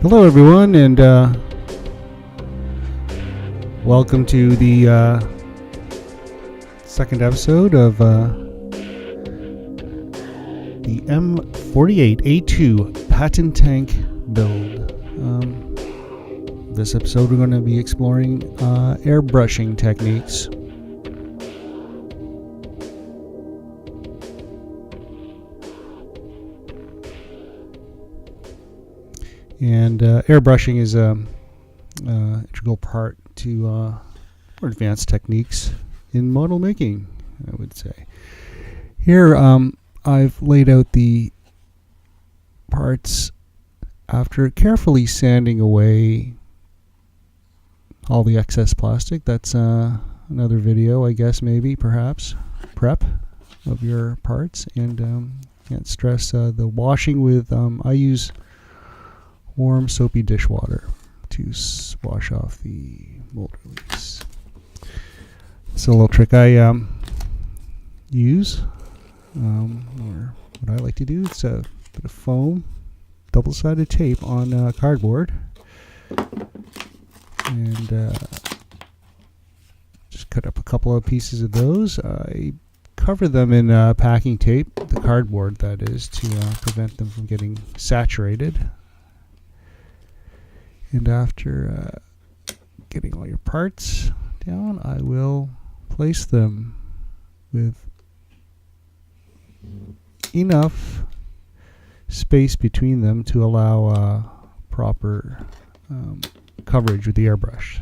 Hello everyone, and welcome to the second episode of the M48A2 Patton Tank build. This episode we're going to be exploring airbrushing techniques. And airbrushing is an integral part to more advanced techniques in model making, I would say. Here I've laid out the parts after carefully sanding away all the excess plastic. That's another video, I guess, maybe, perhaps, prep of your parts. And can't stress the washing with, I use warm soapy dishwater to wash off the mold release. So a little trick I use, or what I like to do, it's a bit of foam, double-sided tape on cardboard, and just cut up a couple of pieces of those. I cover them in packing tape, the cardboard that is, to prevent them from getting saturated. And after getting all your parts down, I will place them with enough space between them to allow proper coverage with the airbrush.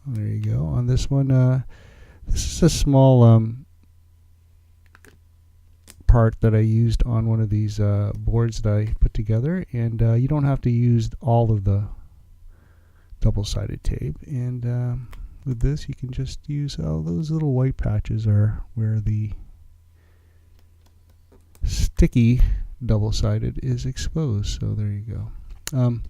There you go. On this one, this is a small part that I used on one of these boards that I put together, and you don't have to use all of the double-sided tape, and with this you can just use those little white patches are where the sticky double-sided is exposed, so there you go.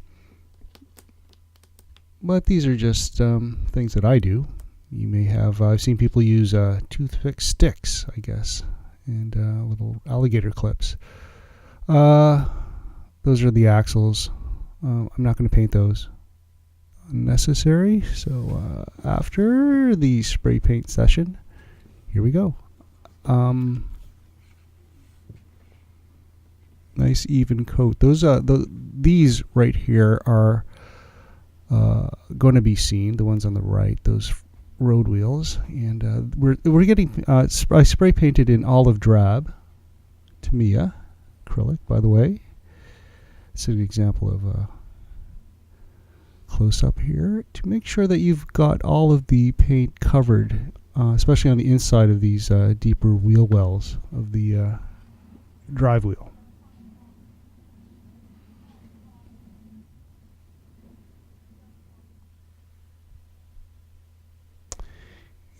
But these are just things that I do. You may have, I've seen people use toothpick sticks, I guess, and little alligator clips. Those are the axles. I'm not going to paint those. Unnecessary. So after the spray paint session, here we go. Nice even coat. Those these right here are going to be seen. The ones on the right, those road wheels, and we're getting I spray painted in olive drab Tamiya acrylic, by the way. It's an example of a close up here to make sure that you've got all of the paint covered, especially on the inside of these deeper wheel wells of the drive wheel.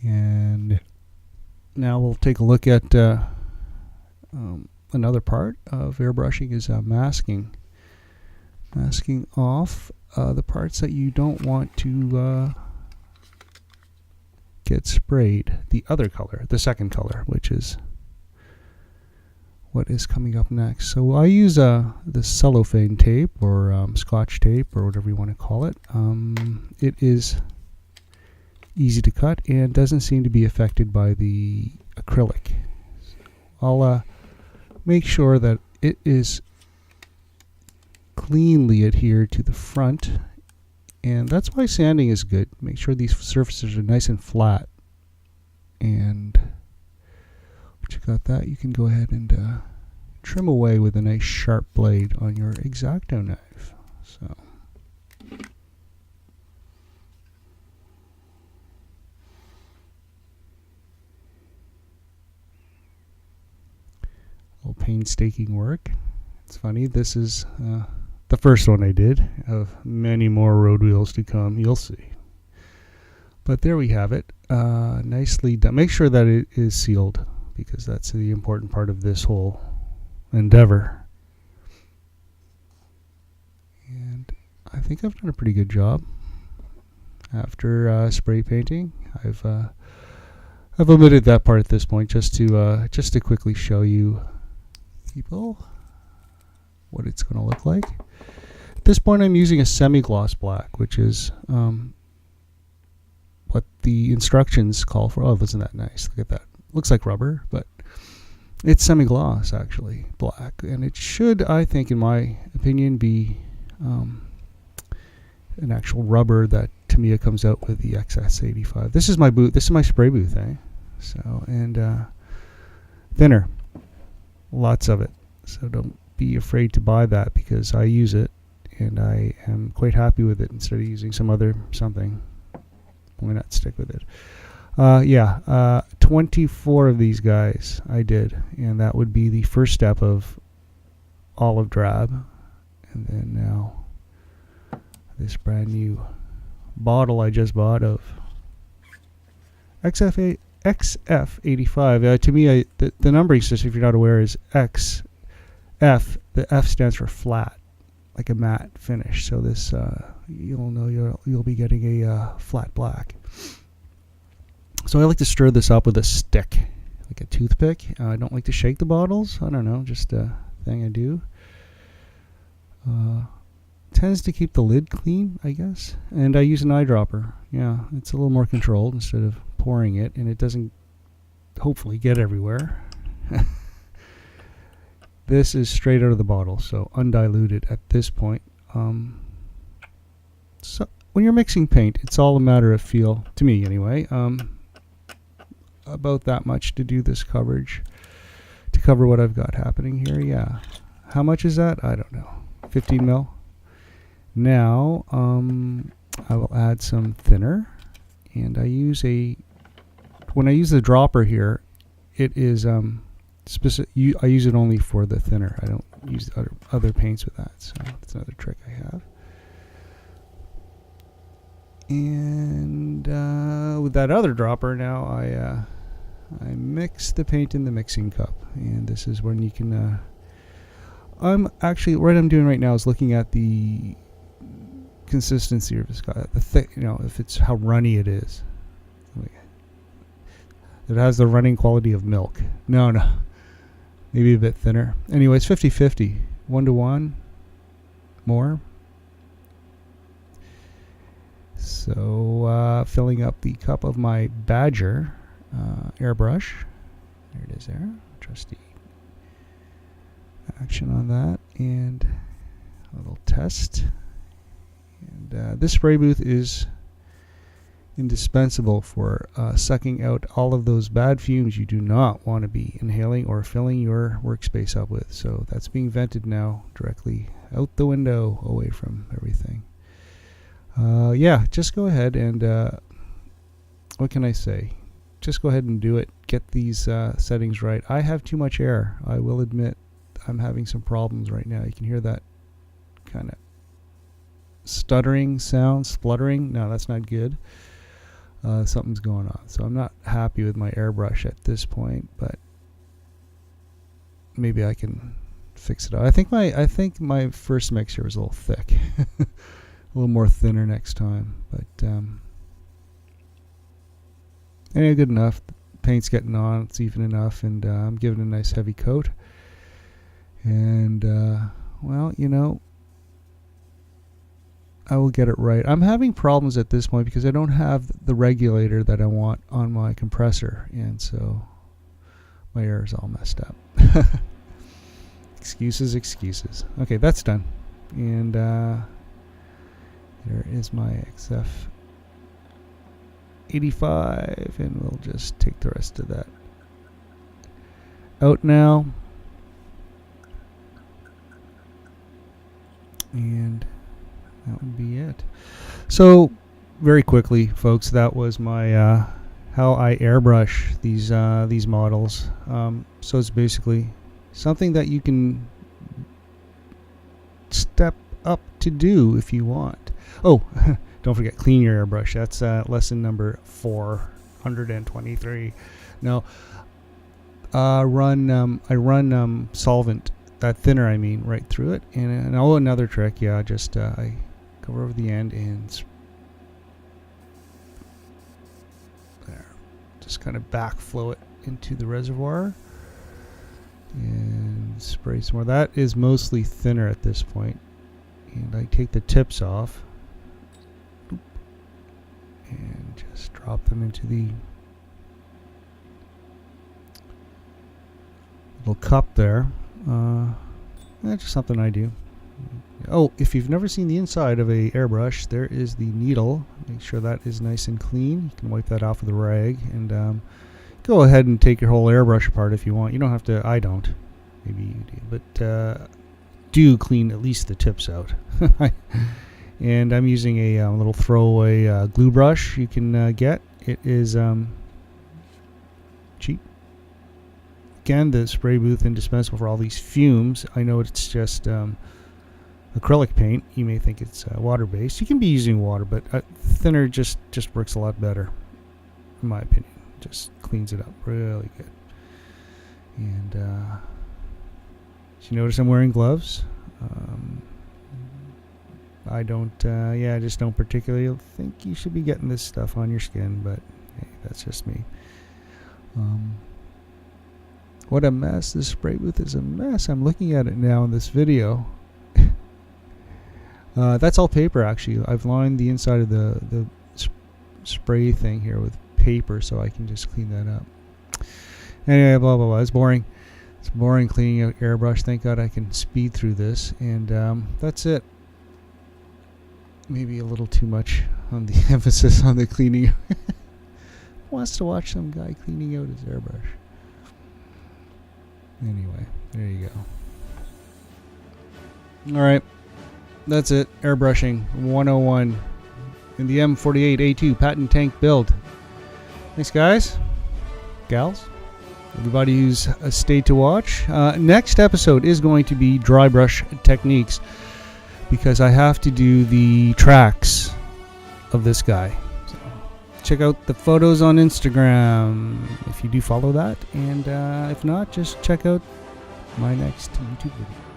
And now we'll take a look at another part of airbrushing is masking. Masking off the parts that you don't want to get sprayed the other color, the second color, which is what is coming up next. So I use the cellophane tape or scotch tape or whatever you want to call it. It is easy to cut and doesn't seem to be affected by the acrylic. I'll make sure that it is cleanly adhered to the front, and that's why sanding is good. Make sure these surfaces are nice and flat, and once you got that, you can go ahead and trim away with a nice sharp blade on your X-Acto knife. So painstaking work. It's funny, this is the first one I did of many more road wheels to come, you'll see. But there we have it, nicely done. Make sure that it is sealed, because that's the important part of this whole endeavor. And I think I've done a pretty good job. After spray painting, I've I've omitted that part at this point just to quickly show you people what it's going to look like. At this point, I'm using a semi-gloss black, which is what the instructions call for. Oh, isn't that nice? Look at that. Looks like rubber, but it's semi-gloss, actually, black. And it should, I think, in my opinion, be an actual rubber that Tamiya comes out with the XS85. This is my booth. This is my spray booth, eh? So, and thinner. Lots of it. So don't be afraid to buy that because I use it and I am quite happy with it instead of using some other something. Why not stick with it? 24 of these guys I did, and that would be the first step of olive drab. And then now this brand new bottle I just bought of XF85. To me, the numbering system, if you're not aware, is XF. The F stands for flat, like a matte finish. So this, you'll know you'll be getting a flat black. So I like to stir this up with a stick, like a toothpick. I don't like to shake the bottles. I don't know, just a thing I do. Tends to keep the lid clean, I guess. And I use an eyedropper. Yeah, it's a little more controlled instead of pouring it, and it doesn't hopefully get everywhere. This is straight out of the bottle, so undiluted at this point. So when you're mixing paint, it's all a matter of feel, to me anyway. About that much to do this coverage, to cover what I've got happening here. Yeah, how much is that? I don't know. 15 mil. Now I will add some thinner, and I use when I use the dropper here, it is specific. I use it only for the thinner. I don't use other paints with that, so that's another trick I have. And with that other dropper, now I mix the paint in the mixing cup, and this is when you can. I'm actually what I'm doing right now is looking at the consistency of this guy, the thick, if it's how runny it is. It has the running quality of milk. No, maybe a bit thinner. Anyway, it's 50-50, 1-to-1, more. So filling up the cup of my Badger airbrush. There it is there. Trusty action on that. And a little test. And this spray booth is indispensable for sucking out all of those bad fumes you do not want to be inhaling or filling your workspace up with. So that's being vented now directly out the window away from everything. Yeah, just go ahead and what can I say? Just go ahead and do it. Get these settings right. I have too much air. I will admit I'm having some problems right now. You can hear that kind of stuttering sound, spluttering. No, that's not good. Something's going on. So I'm not happy with my airbrush at this point, but maybe I can fix it out. I think my first mix here was a little thick. A little more thinner next time, but anyway, good enough. The paint's getting on, it's even enough, and I'm giving it a nice heavy coat. And well, I will get it right. I'm having problems at this point because I don't have the regulator that I want on my compressor, and so my air is all messed up. Excuses. Okay, that's done. And there is my XF85, and we'll just take the rest of that out now. And that would be it. So, very quickly, folks, that was my how I airbrush these models. So it's basically something that you can step up to do if you want. Oh, don't forget, clean your airbrush. That's lesson number 423. No, I run solvent, that thinner I mean, right through it. And another trick, yeah, just I cover over the end and there, just kind of backflow it into the reservoir and spray some more. That is mostly thinner at this point. And I take the tips off and just drop them into the little cup there. That's just something I do. Oh, if you've never seen the inside of a airbrush, there is the needle. Make sure that is nice and clean. You can wipe that off with a rag, and go ahead and take your whole airbrush apart if you want. You don't have to. I don't. Maybe you do, but do clean at least the tips out. And I'm using a little throwaway glue brush you can get. It is cheap. Again, the spray booth indispensable for all these fumes. I know it's just acrylic paint. You may think it's water-based. You can be using water, but thinner just works a lot better, in my opinion. Just cleans it up really good. And you notice I'm wearing gloves. I don't. I just don't particularly think you should be getting this stuff on your skin, but hey, that's just me. What a mess. This spray booth is a mess. I'm looking at it now in this video. That's all paper, actually. I've lined the inside of the spray thing here with paper so I can just clean that up. Anyway, blah, blah, blah. It's boring. It's boring cleaning out airbrush. Thank God I can speed through this. And that's it. Maybe a little too much on the emphasis on the cleaning. Who wants to watch some guy cleaning out his airbrush? Anyway, there you go. All right, that's it. Airbrushing 101 in the M48A2 Patton Tank build. Thanks, guys, gals, everybody who's stayed to watch. Next episode is going to be dry brush techniques, because I have to do the tracks of this guy. So check out the photos on Instagram if you do follow that, and if not, just check out my next YouTube video.